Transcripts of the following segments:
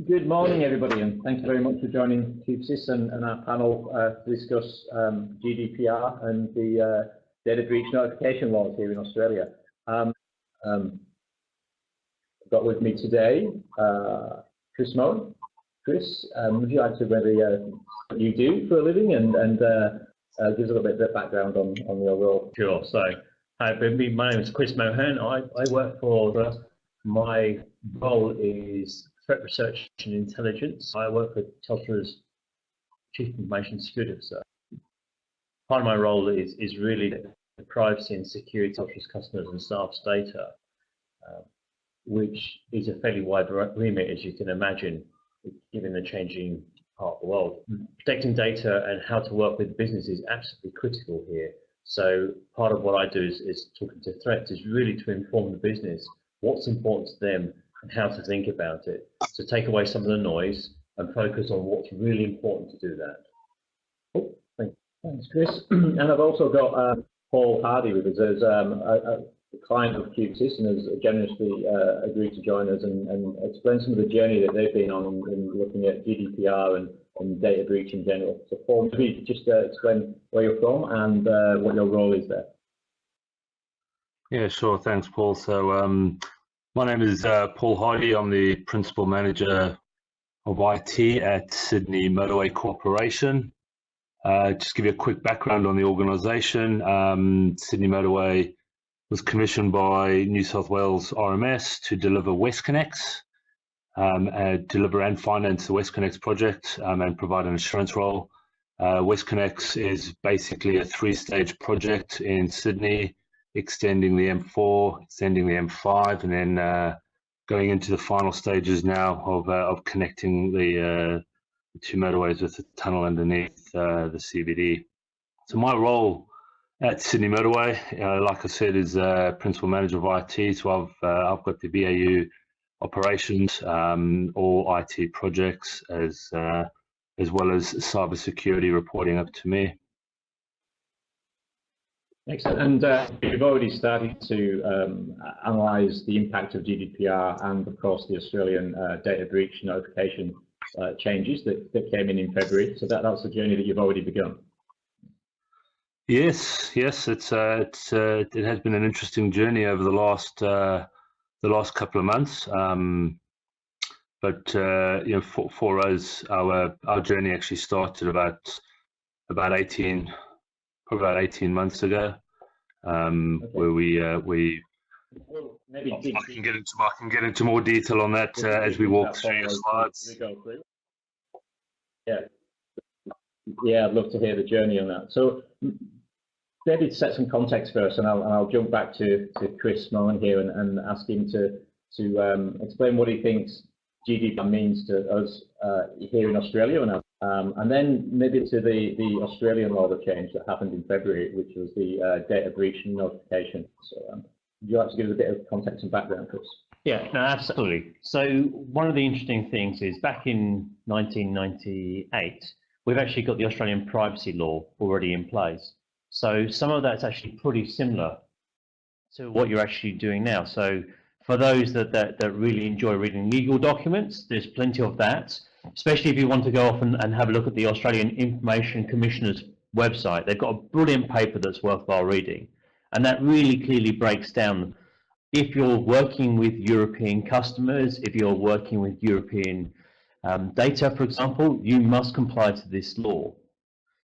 Good morning, everybody, and thank you very much for joining cubesys and our panel to discuss GDPR and the data breach notification laws here in Australia. I've got with me today Chris Mohan. Chris, would you like to whether what you do for a living and give us a little bit of background on your role? Sure. So, my name is Chris Mohan. I work for my role is threat research and intelligence. I work for Telstra's Chief Information Security Officer. Part of my role is really the privacy and security of Telstra's customers and staff's data, which is a fairly wide remit, as you can imagine, given the changing part of the world. Protecting data and how to work with business is absolutely critical here. So part of what I do is talking to threats is really to inform the business what's important to them and how to think about it. So take away some of the noise and focus on what's really important to do that. Oh, thanks, Chris. And I've also got Paul Hardy with us as a client of cubesys and has generously agreed to join us and explain some of the journey that they've been on in looking at GDPR and data breach in general. So Paul, maybe just explain where you're from and what your role is there. Yeah, sure. Thanks, Paul. So my name is Paul Hardy. I'm the Principal Manager of IT at Sydney Motorway Corporation. Just give you a quick background on the organisation. Sydney Motorway was commissioned by New South Wales RMS to deliver WestConnex, deliver and finance the WestConnex project and provide an assurance role. WestConnex is basically a three-stage project in Sydney, extending the M4, extending the M5, and then going into the final stages now of connecting the two motorways with the tunnel underneath the CBD. So my role at Sydney Motorway, like I said, is Principal Manager of IT. So I've got the BAU operations, all IT projects, as well as cybersecurity reporting up to me. Excellent. And we've already started to analyse the impact of GDPR and, of course, the Australian data breach notification changes that came in February. So that's a journey that you've already begun. Yes, it has been an interesting journey over the last couple of months. But you know, for us, our journey actually started about 18 months ago, okay. Where we maybe I can get into more detail on that as we walk through your slides. Yeah, I'd love to hear the journey on that. So maybe to set some context first, and I'll jump back to Chris Mohan here and ask him to explain what he thinks GDPR means to us here in Australia, and then maybe to the Australian law that changed that happened in February, which was the data breach notification. So would you like to give us a bit of context and background, Chris? Yeah, no, absolutely. So one of the interesting things is back in 1998, we've actually got the Australian privacy law already in place. So some of that's actually pretty similar to what you're actually doing now. So for those that really enjoy reading legal documents, there's plenty of that, especially if you want to go off and have a look at the Australian Information Commissioner's website. They've got a brilliant paper that's worthwhile reading. And that really clearly breaks down if you're working with European customers, if you're working with European data, for example, you must comply to this law.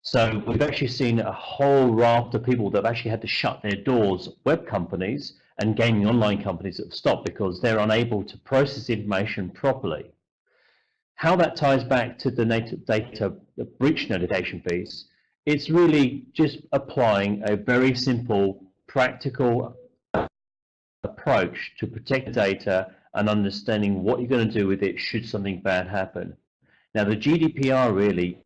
So we've actually seen a whole raft of people that have actually had to shut their doors, web companies and gaming online companies that have stopped because they're unable to process information properly. How that ties back to the data breach notification piece, it's really just applying a very simple, practical approach to protect the data and understanding what you're going to do with it should something bad happen. Now, the GDPR really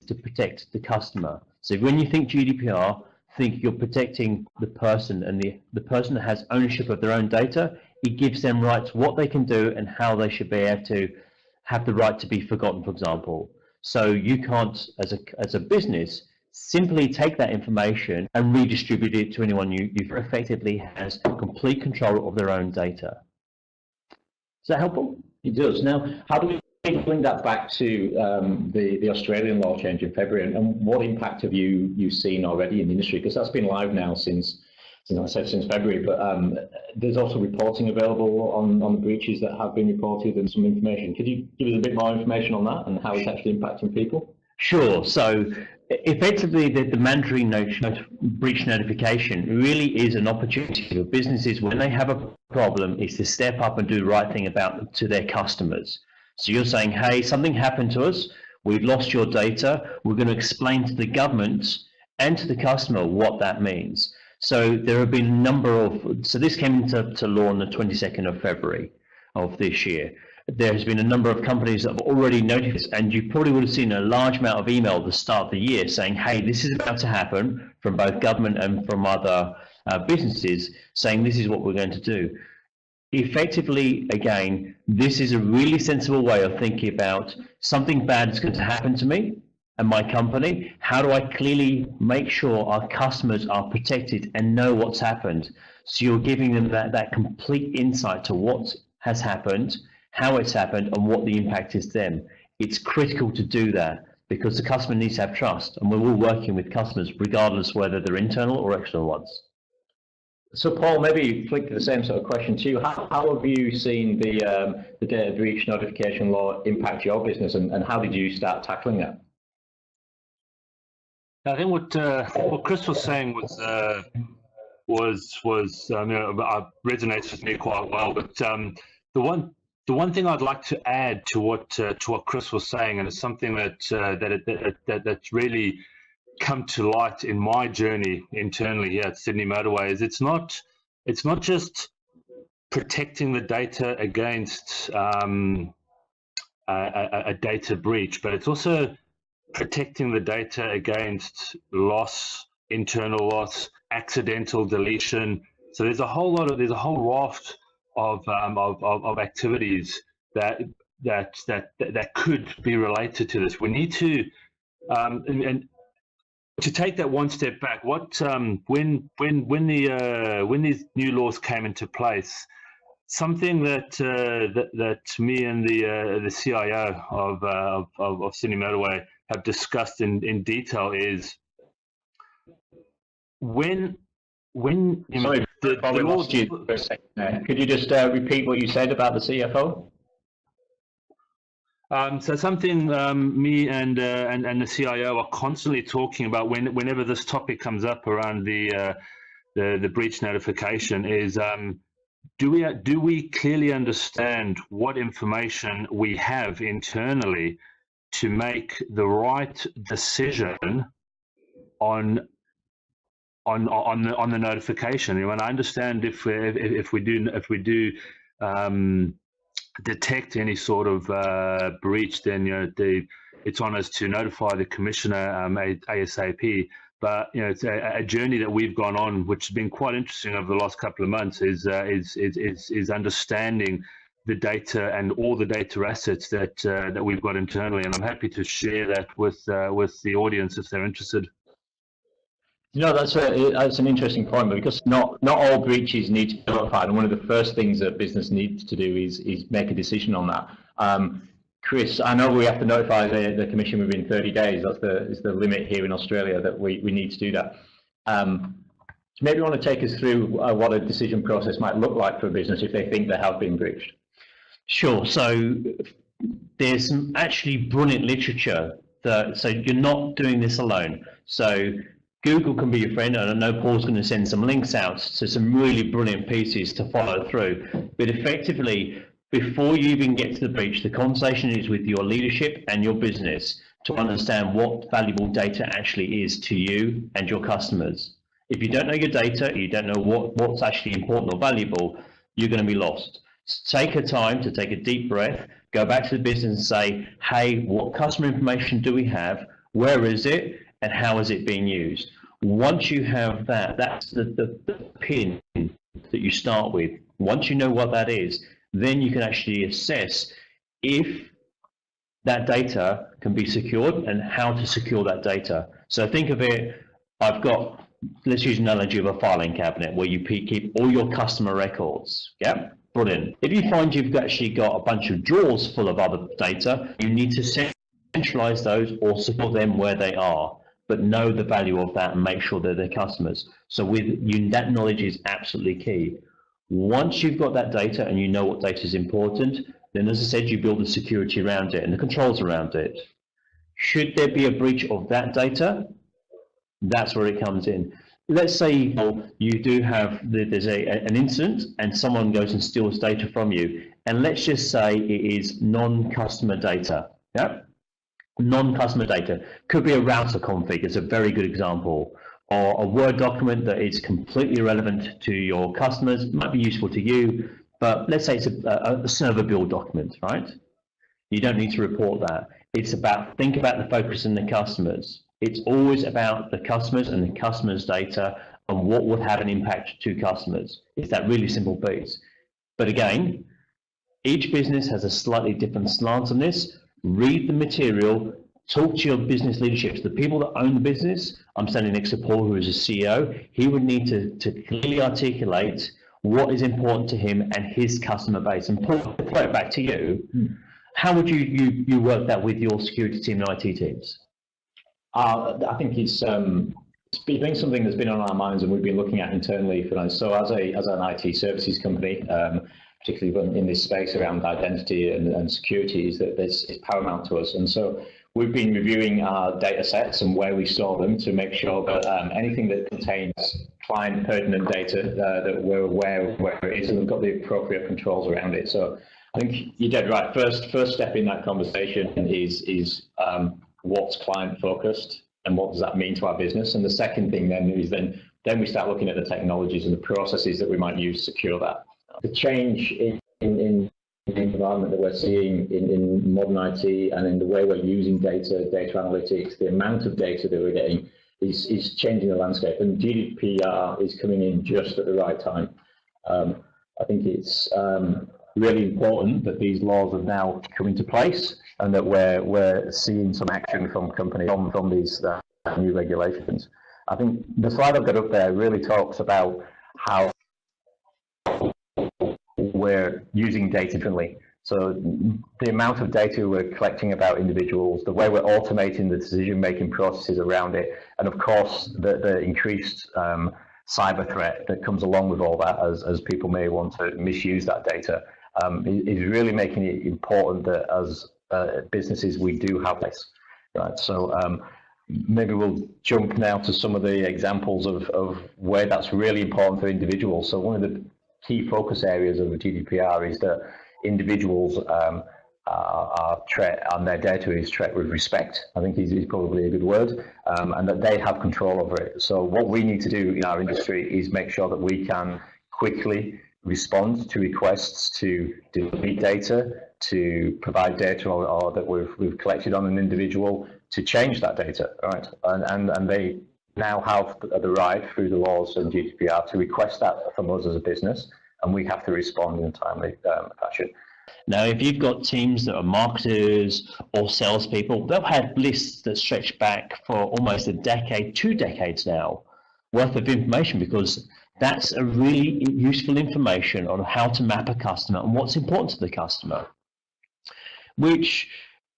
is to protect the customer. So when you think GDPR, think you're protecting the person, and the person that has ownership of their own data. It gives them rights, what they can do and how they should be able to have the right to be forgotten, for example. So you can't, as a business, simply take that information and redistribute it to anyone you effectively has complete control of their own data. Is that helpful? It does. Now, how do we bring that back to the Australian law change in February, and what impact have you seen already in the industry? Because that's been live now since February, but there's also reporting available on the breaches that have been reported and some information. Could you give us a bit more information on that and how it's actually impacting people? Sure. So effectively, the mandatory breach notification really is an opportunity for businesses when they have a problem is to step up and do the right thing to their customers. So you're saying, hey, something happened to us, we've lost your data, we're going to explain to the government and to the customer what that means. So there have been a number of, so this came into law on the 22nd of February of this year. There has been a number of companies that have already noticed, and you probably would have seen a large amount of email at the start of the year saying, hey, this is about to happen, from both government and from other businesses, saying this is what we're going to do. Effectively, again, this is a really sensible way of thinking about something bad is going to happen to me and my company. How do I clearly make sure our customers are protected and know what's happened? So you're giving them that complete insight to what has happened, how it's happened, and what the impact is to them. It's critical to do that because the customer needs to have trust, and we're all working with customers regardless whether they're internal or external ones. So Paul, maybe flick the same sort of question to you. How have you seen the data breach notification law impact your business, and how did you start tackling that? I think what Chris was saying resonates with me quite well. But the one thing I'd like to add to what Chris was saying, and it's something that's really come to light in my journey internally here at Sydney Motorway, is it's not just protecting the data against a data breach, but it's also protecting the data against loss, internal loss, accidental deletion. So there's a whole raft of activities that could be related to this. We need to and to take that one step back. What when these new laws came into place, something that me and the CIO of Sydney Motorway have discussed in detail is when Sorry, we lost you for a second. Could you just repeat what you said about the CFO? So something me and the CIO are constantly talking about whenever this topic comes up around the breach notification is do we clearly understand what information we have internally to make the right decision on the notification. And I understand if we do detect any sort of breach, then it's on us to notify the commissioner ASAP. But it's a journey that we've gone on, which has been quite interesting over the last couple of months. Is understanding the data and all the data assets that we've got internally, and I'm happy to share that with the audience if they're interested. That's an interesting point, because not all breaches need to be notified, and one of the first things that business needs to do is make a decision on that. Chris, I know we have to notify the commission within 30 days. That's the limit here in Australia that we need to do that. So maybe you want to take us through what a decision process might look like for a business if they think they have been breached. Sure. So there's some actually brilliant literature so you're not doing this alone. So Google can be your friend, and I know Paul's going to send some links out to some really brilliant pieces to follow through. But effectively, before you even get to the breach, the conversation is with your leadership and your business to understand what valuable data actually is to you and your customers. If you don't know your data, you don't know what's actually important or valuable, you're going to be lost. Take a time to take a deep breath, go back to the business and say, hey, what customer information do we have? Where is it? And how is it being used? Once you have that, that's the pin that you start with. Once you know what that is, then you can actually assess if that data can be secured and how to secure that data. So think of it, let's use an analogy of a filing cabinet where you keep all your customer records. Yeah? Brilliant. If you find you've actually got a bunch of drawers full of other data, you need to centralize those or support them where they are, but know the value of that and make sure they're their customers. So with you, that knowledge is absolutely key. Once you've got that data and you know what data is important, then as I said, you build the security around it and the controls around it. Should there be a breach of that data, that's where it comes in. Let's say you do have, there's an incident and someone goes and steals data from you. And let's just say it is non-customer data. Yeah? Non-customer data. Could be a router config, it's a very good example. Or a Word document that is completely irrelevant to your customers, might be useful to you, but let's say it's a server build document, right? You don't need to report that. It's about, think about the focus on the customers. It's always about the customers and the customers' data and what would have an impact to customers. It's that really simple piece. But again, each business has a slightly different slant on this. Read the material, talk to your business leadership, to the people that own the business. I'm standing next to Paul, who is a CEO. He would need to clearly articulate what is important to him and his customer base. And Paul, to throw it back to you, how would you work that with your security team and IT teams? I think it's been something that's been on our minds and we've been looking at internally for us. So as an IT services company, particularly in this space around identity and security, is that it's paramount to us. And so we've been reviewing our data sets and where we store them to make sure that anything that contains client pertinent data, that we're aware of where it is and we've got the appropriate controls around it. So I think you're dead right. First step in that conversation is what's client focused and what does that mean to our business? And the second thing then is then we start looking at the technologies and the processes that we might use to secure that. The change in the environment that we're seeing in modern IT and in the way we're using data analytics, the amount of data that we're getting is changing the landscape, and GDPR is coming in just at the right time. I think it's really important that these laws have now come into place and that we're seeing some action from companies from these new regulations. I think the slide I've got up there really talks about how we're using data differently. So the amount of data we're collecting about individuals, the way we're automating the decision-making processes around it, and of course the increased cyber threat that comes along with all that, as people may want to misuse that data, is really making it important that as businesses we do have this, right? So maybe we'll jump now to some of the examples of where that's really important for individuals. So one of the key focus areas of the GDPR is that individuals are and their data is treated with respect. I think is probably a good word, and that they have control over it. So what we need to do in our industry is make sure that we can quickly respond to requests to delete data, to provide data or that we've collected on an individual, to change that data, right? And they now have the right through the laws and GDPR to request that from us as a business, and we have to respond in a timely fashion. Now, if you've got teams that are marketers or salespeople, they'll have lists that stretch back for almost a decade, 2 decades now, worth of information, because that's a really useful information on how to map a customer and what's important to the customer. Which,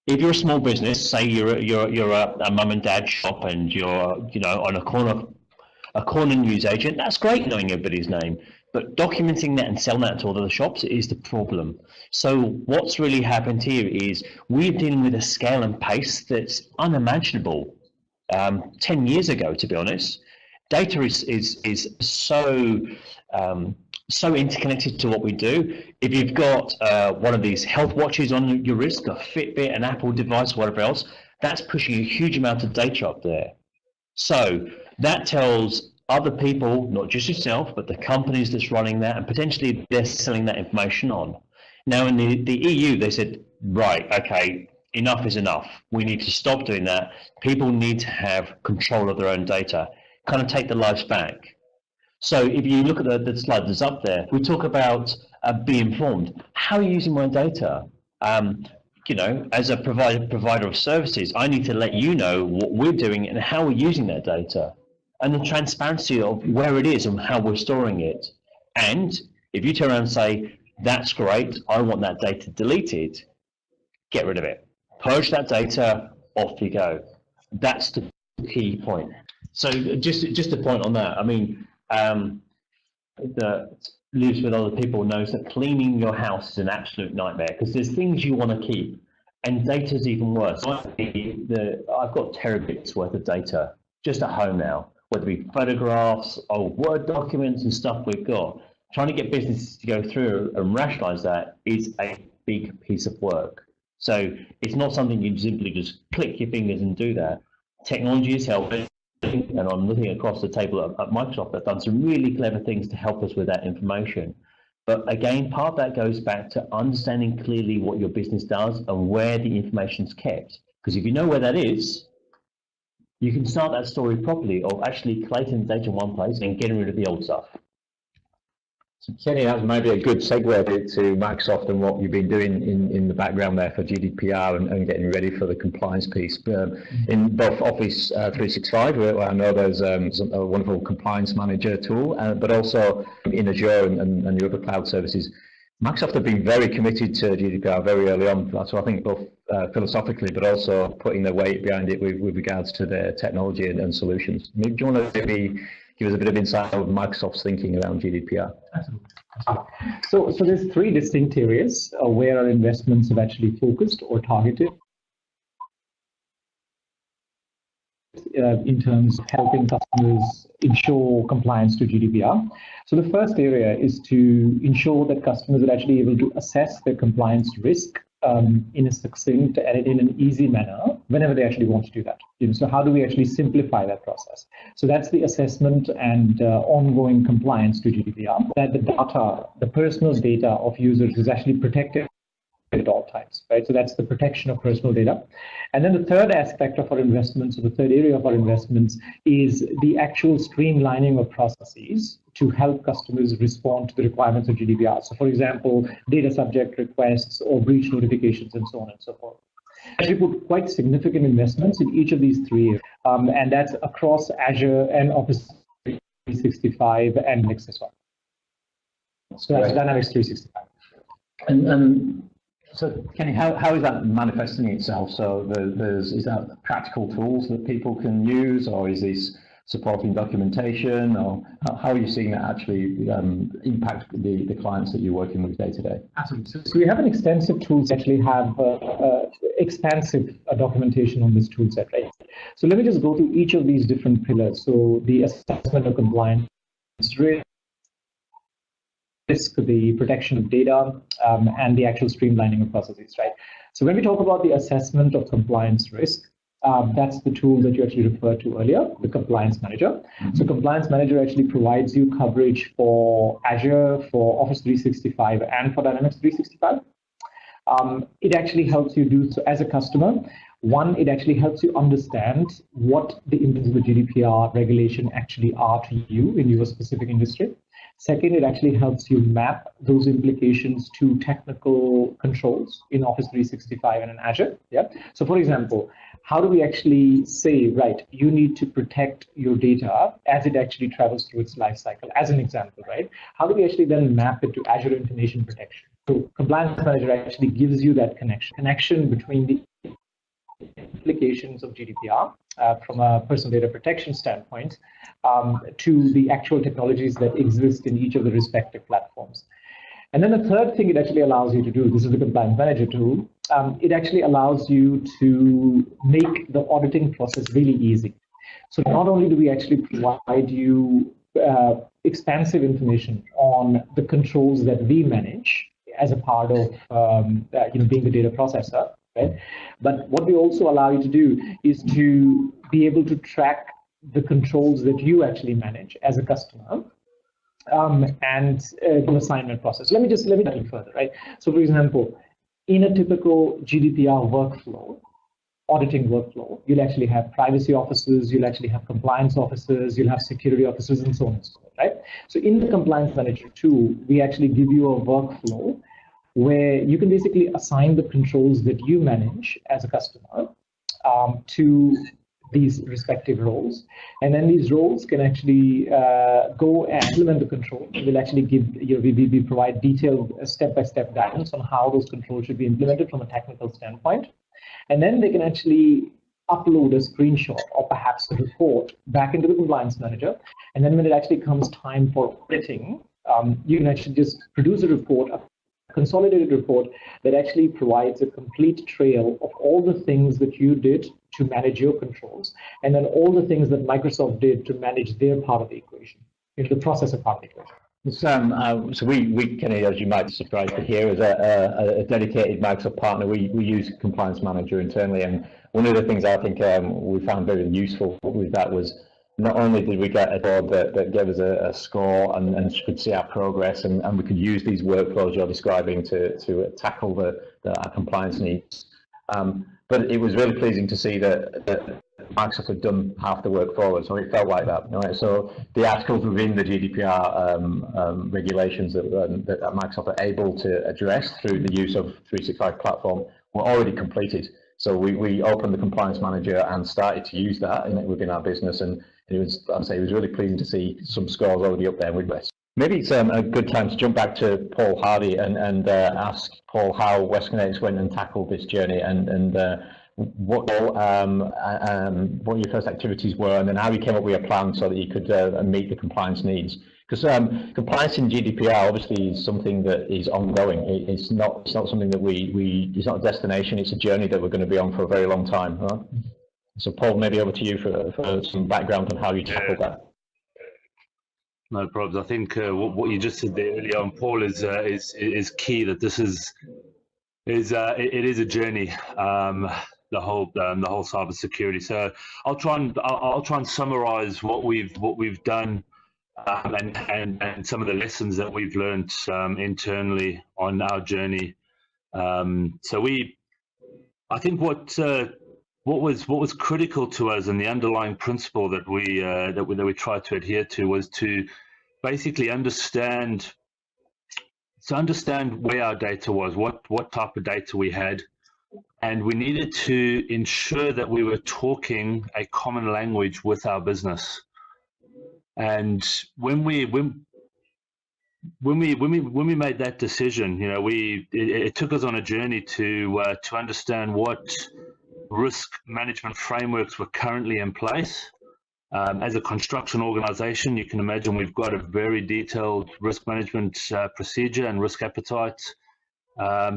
if you're a small business, say you're a mum and dad shop and you're on a corner news agent, that's great knowing everybody's name. But documenting that and selling that to all the shops is the problem. So what's really happened here is we're dealing with a scale and pace that's unimaginable 10 years ago, to be honest. Data is so interconnected to what we do. If you've got one of these health watches on your wrist, a Fitbit, an Apple device, whatever else, that's pushing a huge amount of data up there. So that tells other people, not just yourself, but the companies that's running that, and potentially they're selling that information on. Now in the EU, they said, right, okay, enough is enough. We need to stop doing that. People need to have control of their own data, kind of take their lives back. So if you look at the slide that's up there, we talk about be informed. How are you using my data? As a provider of services, I need to let you know what we're doing and how we're using that data, and the transparency of where it is and how we're storing it. And if you turn around and say, That's great. I want that data deleted. Get rid of it. Purge that data, off you go. That's the key point. So just a point on that. I mean, that lives with other people knows that cleaning your house is an absolute nightmare because there's things you want to keep, and data's even worse. I've got terabits worth of data just at home now, whether it be photographs, old Word documents and stuff we've got. Trying to get businesses to go through and rationalize that is a big piece of work. So it's not something you simply just click your fingers and do that. Technology is helping, and I'm looking across the table at Microsoft. They've done some really clever things to help us with that information. But again, part of that goes back to understanding clearly what your business does and where the information's kept. Because if you know where that is, you can start that story properly of actually collating data in one place and getting rid of the old stuff. So Kenny, that might be a good segue to Microsoft and what you've been doing in the background there for GDPR and getting ready for the compliance piece. In both Office 365, where I know there's a wonderful compliance manager tool, but also in Azure and your other cloud services. Microsoft have been very committed to GDPR very early on. So I think both philosophically, but also putting their weight behind it with regards to their technology and solutions. Maybe do you want to maybe give us a bit of insight of Microsoft's thinking around GDPR? Absolutely. So there's three distinct areas where our investments have actually focused or targeted in terms of helping customers ensure compliance to GDPR. So the first area is to ensure that customers are actually able to assess their compliance risk in a succinct and in an easy manner whenever they actually want to do that. So how do we actually simplify that process? So that's the assessment and ongoing compliance to GDPR, that the data, the personal data of users is actually protected at all times, right? So that's the protection of personal data. And then the third aspect of our investments, or the third area of our investments, is the actual streamlining of processes to help customers respond to the requirements of GDPR. So for example, data subject requests or breach notifications and so on and so forth. We put quite significant investments in each of these three areas, and that's across Azure and Office 365 and Linux as well. So that's Dynamics 365. And so, Kenny, how is that manifesting itself? So is that practical tools that people can use, or is this supporting documentation, or how are you seeing that actually impact the clients that you're working with day to day? Absolutely. So we have an extensive tool set, actually have expansive documentation on this tool set, right? So let me just go through each of these different pillars. So the assessment of compliance risk, the protection of data, and the actual streamlining of processes, right? So when we talk about the assessment of compliance risk, that's the tool that you actually referred to earlier, the Compliance Manager. So Compliance Manager actually provides you coverage for Azure, for Office 365, and for Dynamics 365. It actually helps you do so as a customer. One, it actually helps you understand what the impacts of the GDPR regulation actually are to you in your specific industry. Second, it actually helps you map those implications to technical controls in Office 365 and in Azure. Yeah. So for example, how do we actually say, right, you need to protect your data as it actually travels through its life cycle, as an example, right? How do we actually then map it to Azure Information Protection? So Compliance Manager actually gives you that connection between the implications of GDPR from a personal data protection standpoint to the actual technologies that exist in each of the respective platforms. And then the third thing it actually allows you to do, this is the Compliance Manager tool, it actually allows you to make the auditing process really easy. So not only do we actually provide you expansive information on the controls that we manage as a part of being the data processor, right? But what we also allow you to do is to be able to track the controls that you actually manage as a customer and the assignment process. Let me tell you further, right? So for example, in a typical GDPR workflow, auditing workflow, you'll actually have privacy officers, you'll actually have compliance officers, you'll have security officers, and so on and so forth, right? So in the Compliance Manager tool, we actually give you a workflow where you can basically assign the controls that you manage as a customer to these respective roles, and then these roles can actually go and implement the control. We'll actually give we provide detailed step-by-step guidance on how those controls should be implemented from a technical standpoint, and then they can actually upload a screenshot or perhaps a report back into the compliance manager, and then when it actually comes time for auditing, you can actually just produce a report, a consolidated report that actually provides a complete trail of all the things that you did to manage your controls, and then all the things that Microsoft did to manage their part of the equation, the processor part of the equation. So we Kenny, as you might be surprised to hear, as a dedicated Microsoft partner, we use Compliance Manager internally, and one of the things I think we found very useful with that was not only did we get a board that gave us a score and could see our progress, and we could use these workflows you're describing to tackle our compliance needs, but it was really pleasing to see that Microsoft had done half the work for us, so it felt like that. Right? So the articles within the GDPR regulations that Microsoft are able to address through the use of 365 platform were already completed. So we opened the Compliance Manager and started to use that within our business, and it was, I'd say, it was really pleasing to see some scores already up there with West. Maybe it's a good time to jump back to Paul Hardy and ask Paul how West Connects went and tackled this journey, and what your first activities were, and then how you came up with a plan so that you could meet the compliance needs. Because compliance in GDPR obviously is something that is ongoing. It's not something that it's not a destination. It's a journey that we're going to be on for a very long time. Right? So Paul, maybe over to you for some background on how you tackled that. No problems. I think what you just said there earlier on, Paul, is key. That this is a journey. The whole cybersecurity. So I'll try and summarize what we've done and some of the lessons that we've learned internally on our journey. I think what was critical to us, and the underlying principle that we tried to adhere to, was to basically understand where our data was, what type of data we had, and we needed to ensure that we were talking a common language with our business. And when we made that decision, it took us on a journey to understand what risk management frameworks were currently in place. As a construction organization, you can imagine we've got a very detailed risk management procedure and risk appetite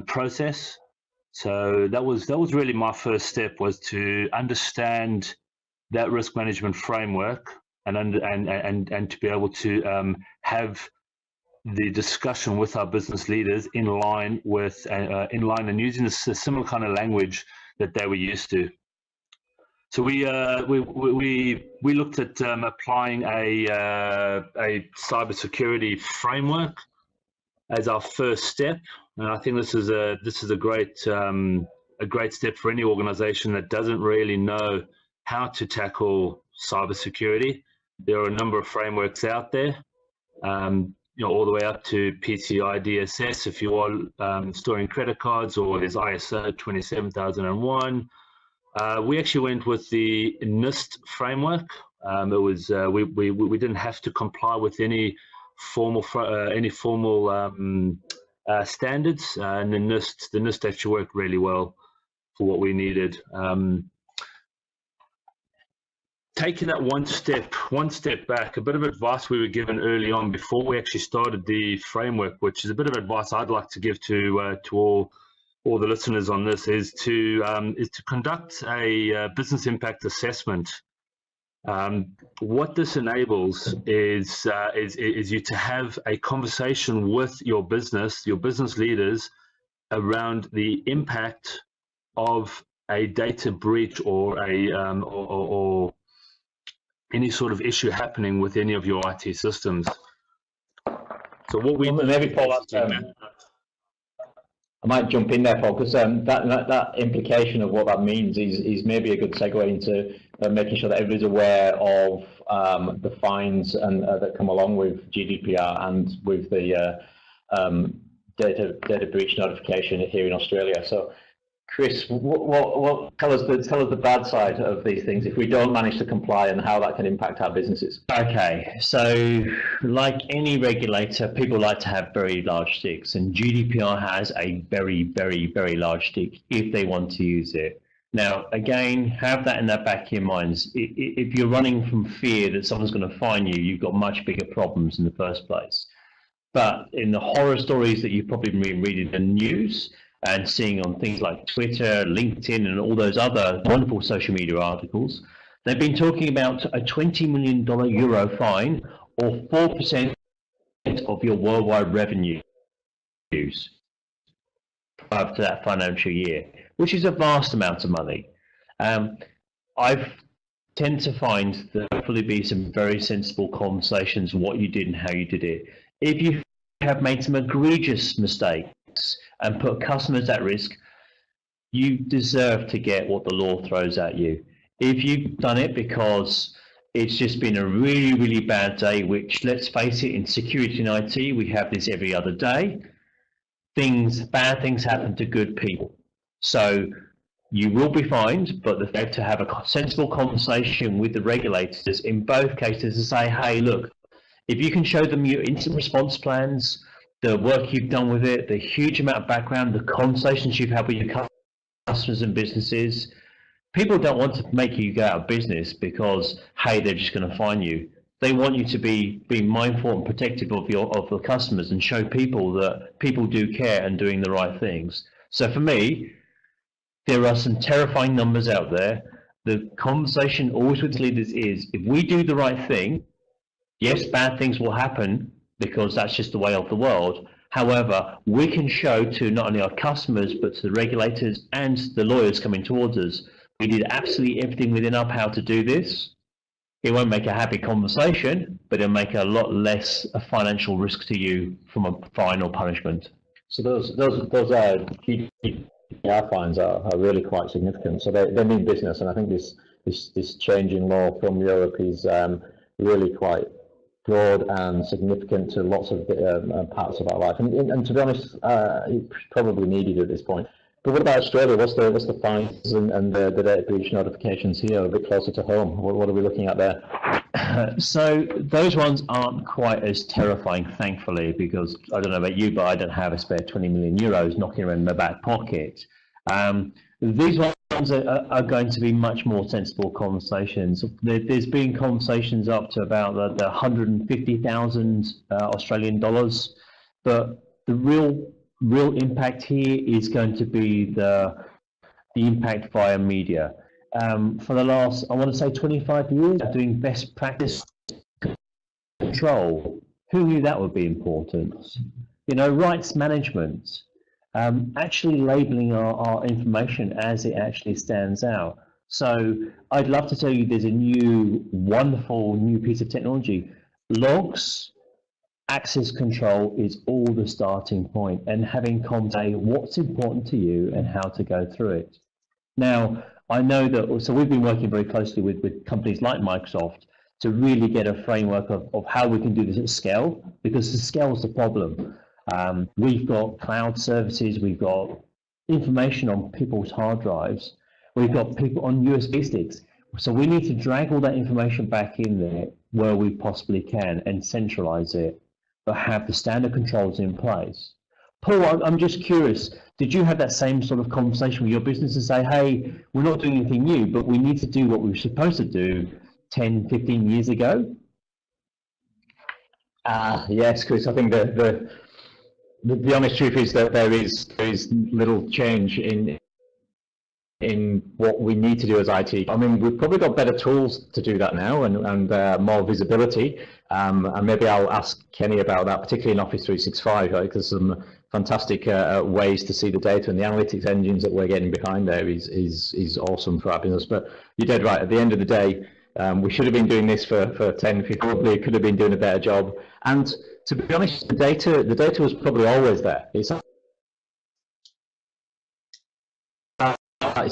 process. So that was really my first step, was to understand that risk management framework and to be able to have the discussion with our business leaders in line and using a similar kind of language that they were used to. So we looked at applying a cybersecurity framework as our first step, and I think this is a great step for any organization that doesn't really know how to tackle cybersecurity. There are a number of frameworks out there, all the way up to PCI DSS if you are storing credit cards, or there's ISO 27001. We actually went with the NIST framework. It was we didn't have to comply with any formal standards, and the NIST actually worked really well for what we needed. Taking that one step back, a bit of advice we were given early on before we actually started the framework, which is a bit of advice I'd like to give to all the listeners on this, is to conduct a business impact assessment. What this enables is you to have a conversation with your business leaders around the impact of a data breach or any sort of issue happening with any of your IT systems. So what we maybe Paul, I might jump in there, Paul, because that implication of what that means is maybe a good segue into making sure that everybody's aware of the fines and that come along with GDPR and with the data breach notification here in Australia. So Chris, tell us the bad side of these things if we don't manage to comply and how that can impact our businesses. Okay, so like any regulator, people like to have very large sticks, and GDPR has a very, very, very large stick if they want to use it. Now, again, have that in the back of your minds. If you're running from fear that someone's going to fine you, you've got much bigger problems in the first place. But in the horror stories that you've probably been reading in the news and seeing on things like Twitter, LinkedIn, and all those other wonderful social media articles, they've been talking about a $20 million euro fine, or 4% of your worldwide revenues up to that financial year, which is a vast amount of money. I've tend to find that there will probably be some very sensible conversations what you did and how you did it. If you have made some egregious mistakes and put customers at risk, you deserve to get what the law throws at you. If you've done it because it's just been a really, really bad day, which, let's face it, in security and IT, we have this every other day, bad things happen to good people. So you will be fined, but the fact to have a sensible conversation with the regulators in both cases to say, hey, look, if you can show them your instant response plans, the work you've done with it, the huge amount of background, the conversations you've had with your customers and businesses, people don't want to make you go out of business because, hey, they're just going to fine you. They want you to be mindful and protective of the customers and show people that people do care and doing the right things. So for me, there are some terrifying numbers out there. The conversation always with leaders is, if we do the right thing, yes, bad things will happen because that's just the way of the world. However, we can show to not only our customers, but to the regulators and the lawyers coming towards us, we did absolutely everything within our power to do this. It won't make a happy conversation, but it'll make a lot less a financial risk to you from a fine or punishment. So those GDPR fines are really quite significant. So they mean business, and I think this change in law from Europe is really quite broad and significant to lots of parts of our life. And to be honest, it's probably needed at this point. But what about Australia? What's the fines and the data breach notifications here a bit closer to home? What are we looking at there? So those ones aren't quite as terrifying, thankfully, because I don't know about you, but I don't have a spare 20 million euros knocking around in my back pocket. These ones are going to be much more sensible conversations. There's been conversations up to about the 150,000 Australian dollars, but the real impact here is going to be the impact via media. For the last, I want to say 25 years, doing best practice control. Who knew that would be important? You know, rights management, actually labeling our information as it actually stands out. So I'd love to tell you there's a wonderful new piece of technology. Logs, access control is all the starting point, and having context what's important to you and how to go through it. Now, I know that, so we've been working very closely with companies like Microsoft to really get a framework of how we can do this at scale, because the scale is the problem. We've got cloud services, we've got information on people's hard drives, we've got people on USB sticks. So we need to drag all that information back in there where we possibly can and centralize it, but have the standard controls in place. Paul, I'm just curious, did you have that same sort of conversation with your business and say, hey, we're not doing anything new, but we need to do what we were supposed to do 10, 15 years ago? Yes, Chris, I think the honest truth is that there is little change in what we need to do as IT. I mean, we've probably got better tools to do that now and more visibility. And maybe I'll ask Kenny about that, particularly in Office 365, right? Because some fantastic ways to see the data, and the analytics engines that we're getting behind there is awesome for our business. But you're dead right. At the end of the day, we should have been doing this for 10, 15, probably could have been doing a better job. And to be honest, the data was probably always there. It's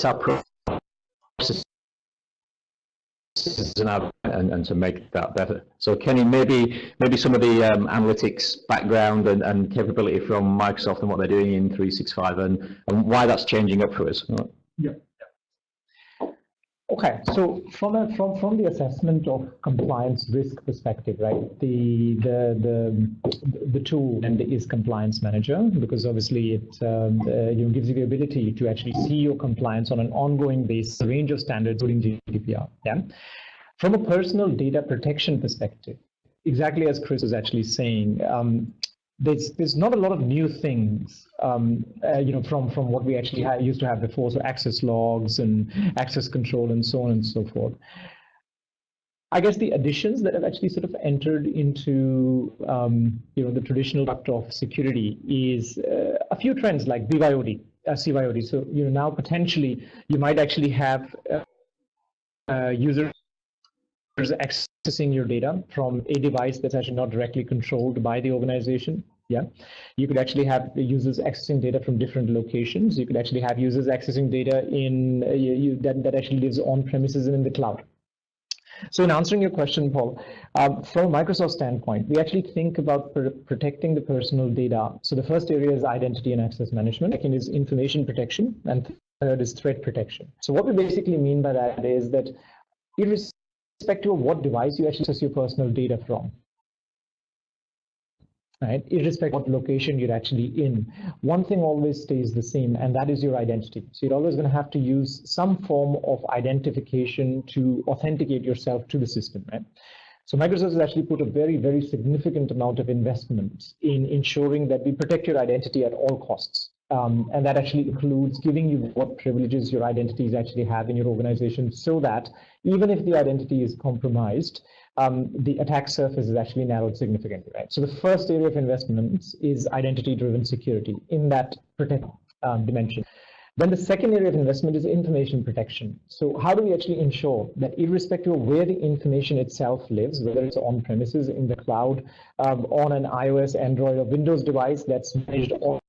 our process and to make that better. So Kenny, maybe some of the analytics background and capability from Microsoft and what they're doing in 365 and why that's changing up for us. Yeah. Okay, so from the assessment of compliance risk perspective, right? The tool and is Compliance Manager, because obviously it gives you the ability to actually see your compliance on an ongoing basis, a range of standards, including GDPR. Yeah. From a personal data protection perspective, exactly as Chris was actually saying, there's not a lot of new things, from what we actually used to have before. So access logs and access control and so on and so forth. I guess the additions that have actually sort of entered into the traditional bucket of security is a few trends like BYOD, CYOD. So now potentially you might actually have users accessing your data from a device that's actually not directly controlled by the organization. Yeah, you could actually have the users accessing data from different locations. You could actually have users accessing data in that actually lives on premises and in the cloud. So in answering your question, Paul, from a Microsoft standpoint, we actually think about protecting the personal data. So the first area is identity and access management. Second is information protection, and third is threat protection. So what we basically mean by that is that irrespective of what device you actually access your personal data from, right, irrespective of what location you're actually in, one thing always stays the same, and that is your identity. So you're always going to have to use some form of identification to authenticate yourself to the system, right? So Microsoft has actually put a very, very significant amount of investment in ensuring that we protect your identity at all costs. And that actually includes giving you what privileges your identities actually have in your organization, so that even if the identity is compromised, the attack surface is actually narrowed significantly, right? So the first area of investment is identity-driven security in that protect dimension. Then the second area of investment is information protection. So how do we actually ensure that irrespective of where the information itself lives, whether it's on premises, in the cloud, on an iOS, Android, or Windows device that's managed or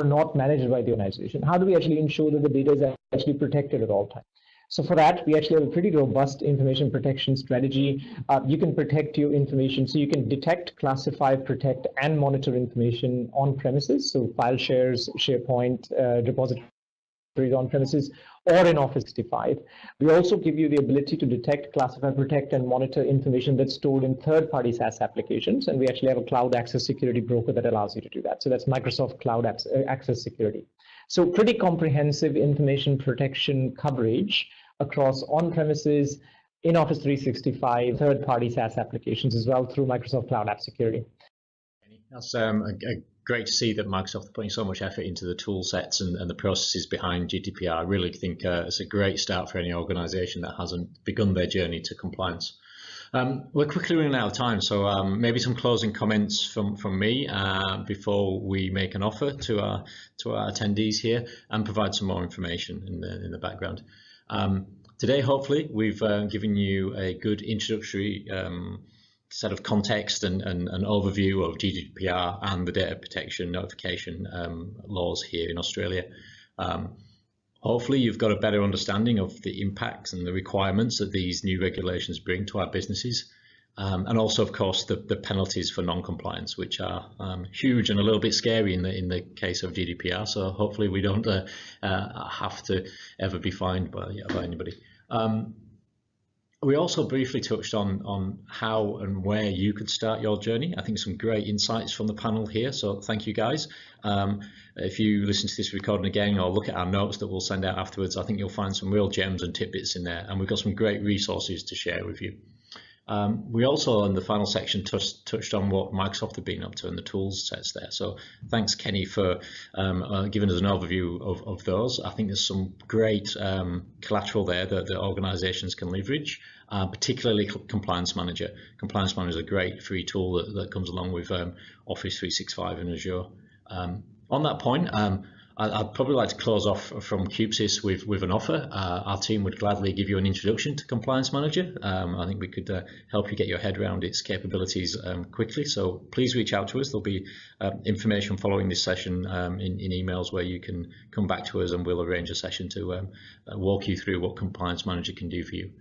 not managed by the organization, how do we actually ensure that the data is actually protected at all times? So for that, we actually have a pretty robust information protection strategy. You can protect your information, so you can detect, classify, protect, and monitor information on premises, so file shares, SharePoint, repositories on premises, or in Office 365. We also give you the ability to detect, classify, protect, and monitor information that's stored in third-party SaaS applications, and we actually have a cloud access security broker that allows you to do that. So that's Microsoft Cloud Access Security. So pretty comprehensive information protection coverage across on-premises, in Office 365, third-party SaaS applications as well through Microsoft Cloud App Security. That's great to see that Microsoft are putting so much effort into the tool sets and the processes behind GDPR. I really think it's a great start for any organization that hasn't begun their journey to compliance. We're quickly running out of time, so maybe some closing comments from me before we make an offer to our attendees here and provide some more information in the background. Today, hopefully, we've given you a good introductory set of context and an overview of GDPR and the data protection notification laws here in Australia. Hopefully you've got a better understanding of the impacts and the requirements that these new regulations bring to our businesses, and also, of course, the penalties for non-compliance, which are huge and a little bit scary in the case of GDPR. So hopefully we don't have to ever be fined by anybody. We also briefly touched on how and where you could start your journey. I think some great insights from the panel here, so thank you guys. If you listen to this recording again or look at our notes that we'll send out afterwards, I think you'll find some real gems and tidbits in there, and we've got some great resources to share with you. We also, in the final section, touched on what Microsoft have been up to and the tools sets there. So thanks, Kenny, for giving us an overview of those. I think there's some great collateral there that the organizations can leverage, particularly Compliance Manager. Compliance Manager is a great free tool that comes along with Office 365 and Azure. On that point, I'd probably like to close off from cubesys with an offer. Our team would gladly give you an introduction to Compliance Manager. I think we could help you get your head around its capabilities quickly. So please reach out to us. There'll be information following this session in emails where you can come back to us, and we'll arrange a session to walk you through what Compliance Manager can do for you.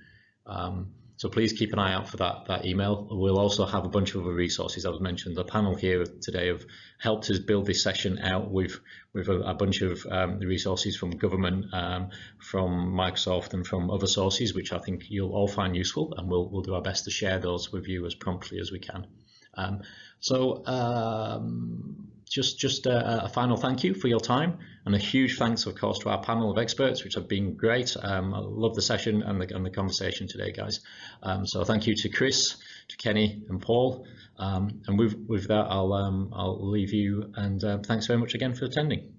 So please keep an eye out for that email. We'll also have a bunch of other resources. As mentioned, the panel here today have helped us build this session out with a bunch of resources from government, from Microsoft, and from other sources, which I think you'll all find useful, and we'll do our best to share those with you as promptly as we can. Just a final thank you for your time, and a huge thanks, of course, to our panel of experts, which have been great. I love the session and the conversation today, guys. So thank you to Chris, to Kenny, and Paul. And with that, I'll leave you, and thanks very much again for attending.